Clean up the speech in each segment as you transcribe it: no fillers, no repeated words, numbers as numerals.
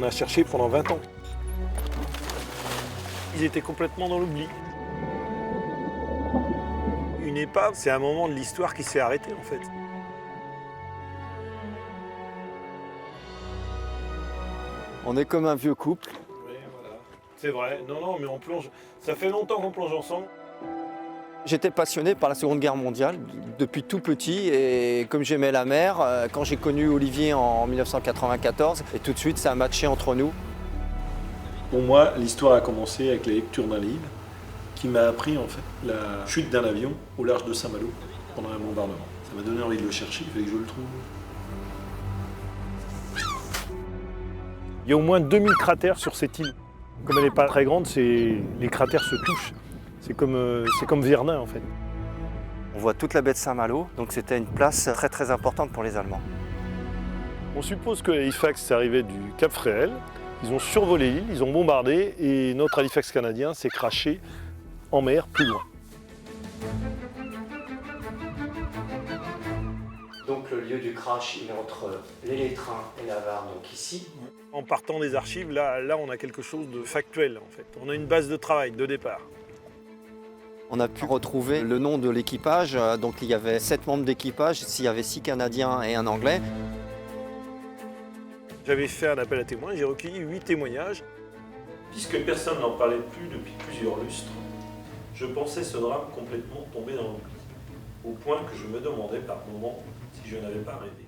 On a cherché pendant 20 ans. Ils étaient complètement dans l'oubli. Une épave, c'est un moment de l'histoire qui s'est arrêté en fait. On est comme un vieux couple. Oui, voilà. C'est vrai. Non, non, mais on plonge. Ça fait longtemps qu'on plonge ensemble. J'étais passionné par la Seconde Guerre mondiale depuis tout petit et comme j'aimais la mer, quand j'ai connu Olivier en 1994, et tout de suite ça a matché entre nous. Pour moi, l'histoire a commencé avec la lecture d'un livre qui m'a appris en fait la chute d'un avion au large de Saint-Malo pendant un bombardement. Ça m'a donné envie de le chercher, il fallait que je le trouve. Il y a au moins 2000 cratères sur cette île. Comme elle n'est pas très grande, les cratères se touchent. C'est comme Verdun en fait. On voit toute la baie de Saint-Malo, donc c'était une place très très importante pour les Allemands. On suppose que Halifax arrivait du Cap Fréhel. Ils ont survolé l'île, ils ont bombardé et notre Halifax canadien s'est crashé en mer plus loin. Donc le lieu du crash, il est entre l'Élétrin et la Var, donc ici. En partant des archives, là on a quelque chose de factuel en fait. On a une base de travail de départ. On a pu retrouver le nom de l'équipage, donc il y avait 7 membres d'équipage, il y avait 6 Canadiens et un Anglais. J'avais fait un appel à témoins, j'ai recueilli 8 témoignages. Puisque personne n'en parlait plus depuis plusieurs lustres, je pensais ce drame complètement tombé dans l'oubli, au point que je me demandais par moments si je n'avais pas rêvé.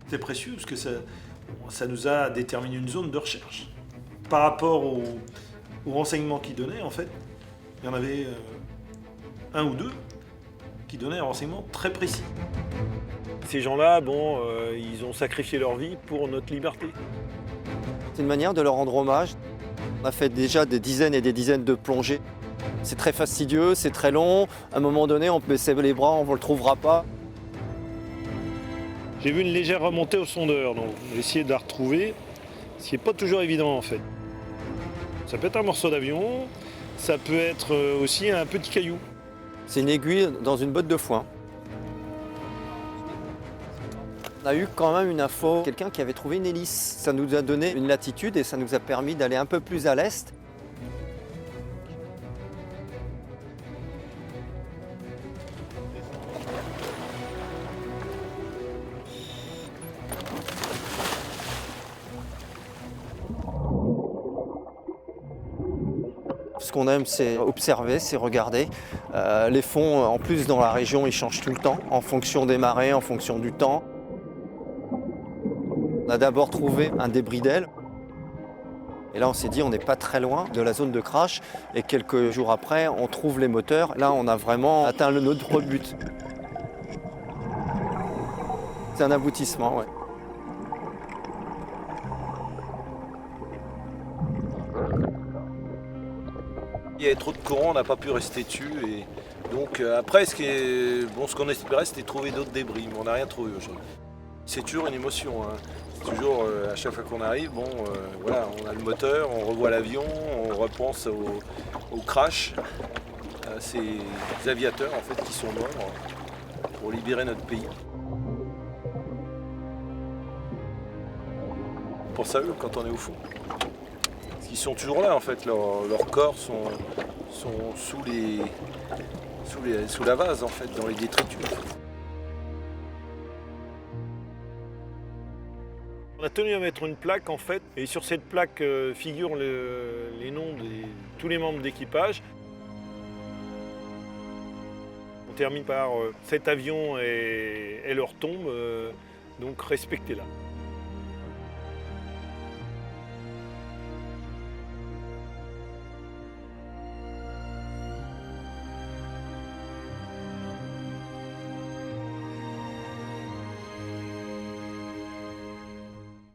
C'est précieux parce que ça nous a déterminé une zone de recherche. Par rapport aux renseignements qu'ils donnaient, en fait, il y en avait un ou deux qui donnaient un renseignement très précis. Ces gens-là, ils ont sacrifié leur vie pour notre liberté. C'est une manière de leur rendre hommage. On a fait déjà des dizaines et des dizaines de plongées. C'est très fastidieux, c'est très long. À un moment donné, on peut baisser les bras, on ne le trouvera pas. J'ai vu une légère remontée au sondeur, donc j'ai essayé de la retrouver, ce qui n'est pas toujours évident en fait. Ça peut être un morceau d'avion, ça peut être aussi un petit caillou. C'est une aiguille dans une botte de foin. On a eu quand même une info, quelqu'un qui avait trouvé une hélice. Ça nous a donné une latitude et ça nous a permis d'aller un peu plus à l'est. Ce qu'on aime, c'est observer, c'est regarder. Les fonds, en plus, dans la région, ils changent tout le temps, en fonction des marées, en fonction du temps. On a d'abord trouvé un débris d'aile. Et là, on s'est dit, on n'est pas très loin de la zone de crash. Et quelques jours après, on trouve les moteurs. Là, on a vraiment atteint notre but. C'est un aboutissement, ouais. Il y avait trop de courant, on n'a pas pu rester dessus. Et donc après, ce qu'on espérait, c'était trouver d'autres débris, mais on n'a rien trouvé aujourd'hui. C'est toujours une émotion. Hein. C'est toujours, à chaque fois qu'on arrive, voilà, on a le moteur, on revoit l'avion, on repense au crash. C'est des aviateurs en fait, qui sont morts pour libérer notre pays. On pense à eux quand on est au fond. Ils sont toujours là en fait, leurs corps sont sous la vase en fait, dans les détritus. On a tenu à mettre une plaque en fait, et sur cette plaque figurent les noms de tous les membres d'équipage. On termine par cet avion et leur tombe, donc respectez-la.